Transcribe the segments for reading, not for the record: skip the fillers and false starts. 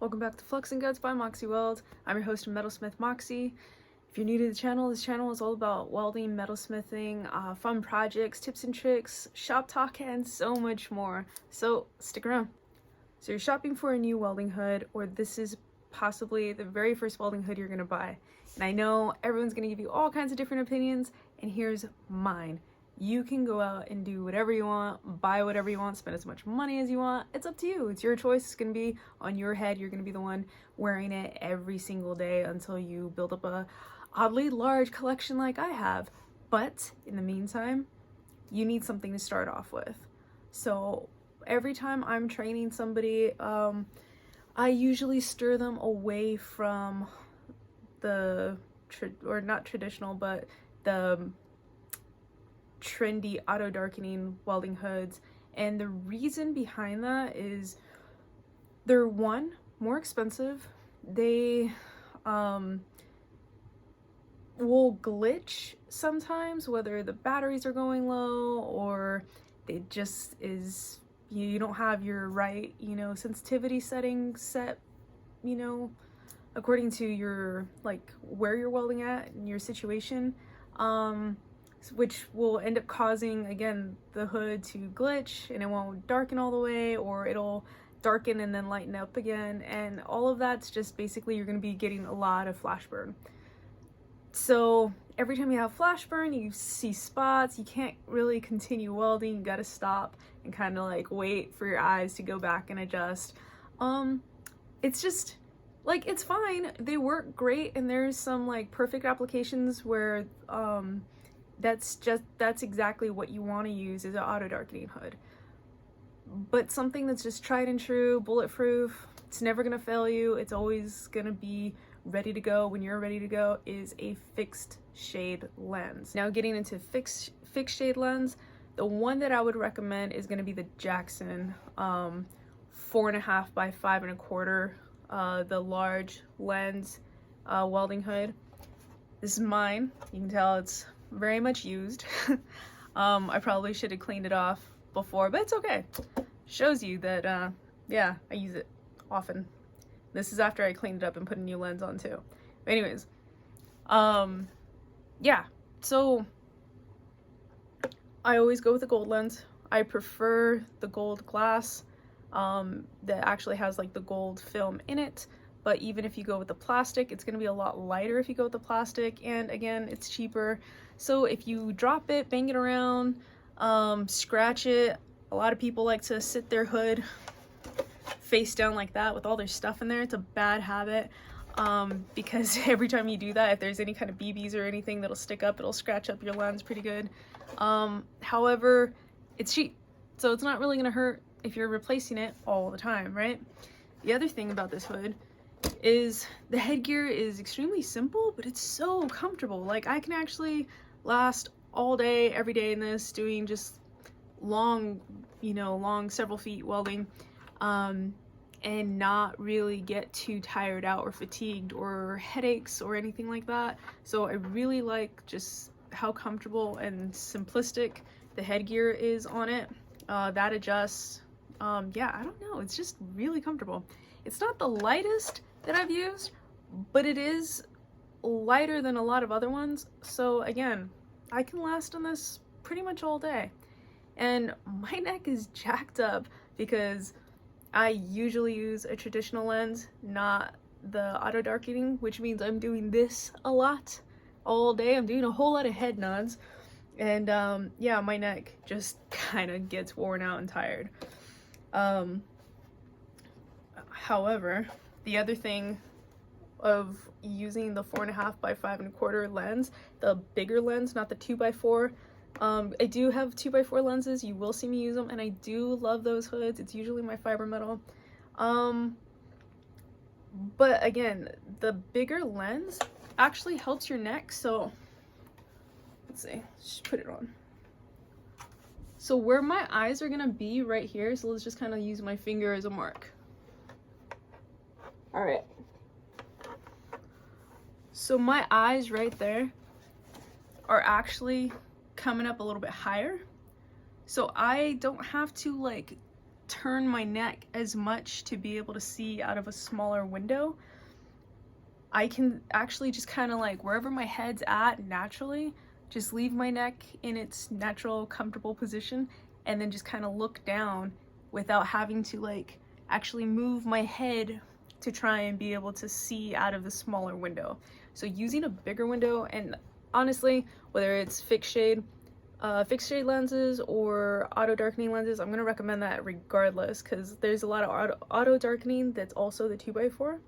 Welcome back to Flux and Guts by Moxie Weld. I'm your host, Metalsmith Moxie. If you're new to the channel, this channel is all about welding, metalsmithing, fun projects, tips and tricks, shop talk, and so much more. So stick around. So you're shopping for a new welding hood, or this is possibly the very first welding hood you're gonna buy. And I know everyone's gonna give you all kinds of different opinions, and here's mine. You can go out and do whatever you want, buy whatever you want, spend as much money as you want. It's up to you. It's your choice. It's going to be on your head. You're going to be the one wearing it every single day until you build up a oddly large collection like I have. But in the meantime, you need something to start off with. So every time I'm training somebody, I usually steer them away from the, not traditional, but the trendy auto darkening welding hoods. And the reason behind that is they're one, more expensive. They will glitch sometimes, whether the batteries are going low or it just is, you don't have your right, sensitivity setting set, according to your, like, where you're welding at and your situation. Which will end up causing, again, the hood to glitch and it won't darken all the way, or it'll darken and then lighten up again. And all of that's just basically you're going to be getting a lot of flash burn. So every time you have flash burn, you see spots, you can't really continue welding. You got to stop and kind of like wait for your eyes to go back and adjust. It's just like, it's fine. They work great. And there's some like perfect applications where, that's exactly what you want to use is an auto darkening hood. But something that's just tried and true, bulletproof, it's never gonna fail you, it's always gonna be ready to go when you're ready to go, is a fixed shade lens. Now getting into fixed shade lens, the one that I would recommend is gonna be the Jackson 4.5 by 5.25, the large lens welding hood. This is mine. You can tell it's very much used. I probably should have cleaned it off before, but it's okay. Shows you that yeah, I use it often. This is after I cleaned it up and put a new lens on too. But anyways, yeah, so I always go with the gold lens. I prefer the gold glass that actually has like the gold film in it. But even if you go with the plastic, it's going to be a lot lighter if you go with the plastic, and again, it's cheaper. So if you drop it, bang it around, scratch it, a lot of people like to sit their hood face down like that with all their stuff in there. It's a bad habit, because every time you do that, if there's any kind of BBs or anything that'll stick up, it'll scratch up your lens pretty good. However, it's cheap, so it's not really going to hurt if you're replacing it all the time, right? The other thing about this hood is the headgear is extremely simple, but it's so comfortable. Like, I can actually last all day, every day in this, doing just long, long several feet welding, and not really get too tired out or fatigued or headaches or anything like that. So I really like just how comfortable and simplistic the headgear is on it. That adjusts. Yeah, I don't know, it's just really comfortable. It's not the lightest that I've used, but it is lighter than a lot of other ones. So again, I can last on this pretty much all day. And my neck is jacked up because I usually use a traditional lens, not the auto darkening, which means I'm doing this a lot all day. I'm doing a whole lot of head nods. And yeah, my neck just kind of gets worn out and tired. However, the other thing of using the 4.5 by 5.25 lens, the bigger lens, not the 2x4. I do have 2x4 lenses. You will see me use them, and I do love those hoods. It's usually my fiber metal. But again, the bigger lens actually helps your neck. So let's see, just put it on. So where my eyes are gonna be right here, so let's just kind of use my finger as a mark. All right. So my eyes right there are actually coming up a little bit higher. So I don't have to like turn my neck as much to be able to see out of a smaller window. I can actually just kind of like wherever my head's at naturally, just leave my neck in its natural comfortable position and then just kind of look down without having to like actually move my head to try and be able to see out of the smaller window. So using a bigger window, and honestly, whether it's fixed shade lenses or auto darkening lenses, I'm going to recommend that regardless, because there's a lot of auto darkening that's also the 2x4.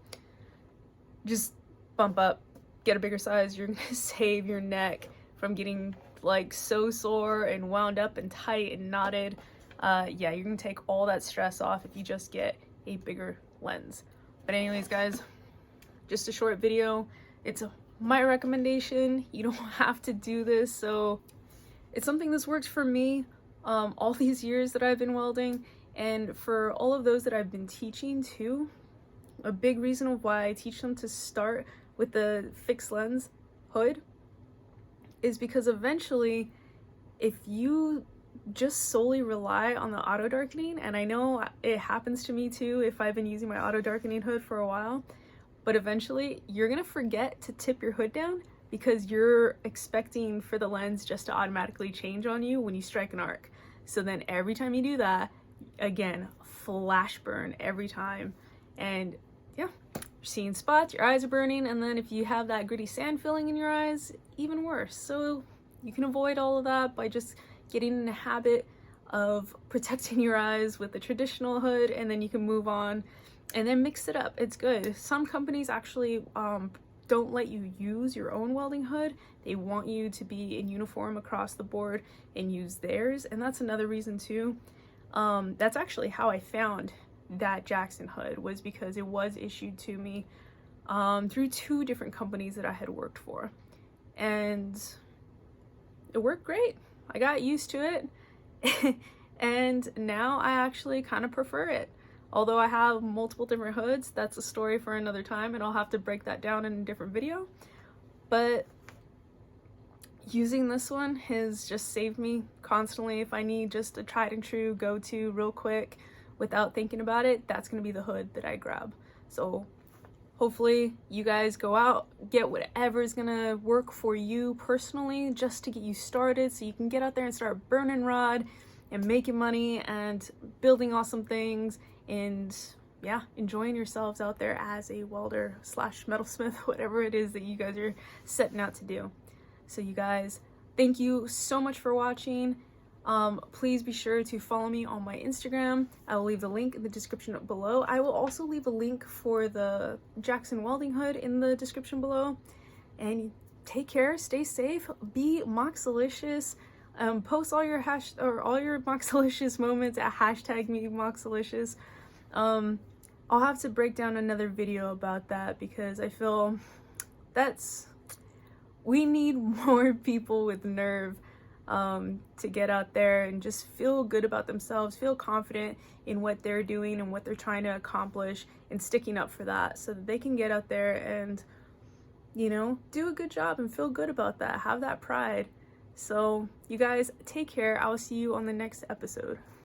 Just bump up, get a bigger size. You're going to save your neck from getting like so sore and wound up and tight and knotted. Yeah, you're going to take all that stress off if you just get a bigger lens. But anyways, guys, just a short video. It's my recommendation. You don't have to do this, so it's something that's worked for me all these years that I've been welding, and for all of those that I've been teaching too. A big reason of why I teach them to start with the fixed lens hood is because eventually, if you just solely rely on the auto darkening, and I know it happens to me too if I've been using my auto darkening hood for a while, but eventually you're gonna forget to tip your hood down because you're expecting for the lens just to automatically change on you when you strike an arc. So then every time you do that, again, flash burn every time. And yeah, you're seeing spots, your eyes are burning, and then if you have that gritty sand filling in your eyes, even worse. So you can avoid all of that by just getting in the habit of protecting your eyes with the traditional hood, and then you can move on and then mix it up. It's good. Some companies actually don't let you use your own welding hood. They want you to be in uniform across the board and use theirs, and that's another reason too. That's actually how I found that Jackson hood, was because it was issued to me through 2 different companies that I had worked for, and it worked great. I got used to it and now I actually kind of prefer it. Although I have multiple different hoods, that's a story for another time, and I'll have to break that down in a different video. But using this one has just saved me constantly. If I need just a tried and true go-to real quick without thinking about it, that's going to be the hood that I grab. So hopefully you guys go out, get whatever is going to work for you personally just to get you started, so you can get out there and start burning rod and making money and building awesome things, and yeah, enjoying yourselves out there as a welder slash metalsmith, whatever it is that you guys are setting out to do. So you guys, thank you so much for watching. Please be sure to follow me on my Instagram. I will leave the link in the description below. I will also leave a link for the Jackson welding hood in the description below. And take care, stay safe, be MOXILICIOUS. Post all your all your MOXILICIOUS moments at #MeMoxilicious. I'll have to break down another video about that, because I feel we need more people with nerve to get out there and just feel good about themselves, feel confident in what they're doing and what they're trying to accomplish, and sticking up for that so that they can get out there and, you know, do a good job and feel good about that, have that pride. So you guys take care. I will see you on the next episode.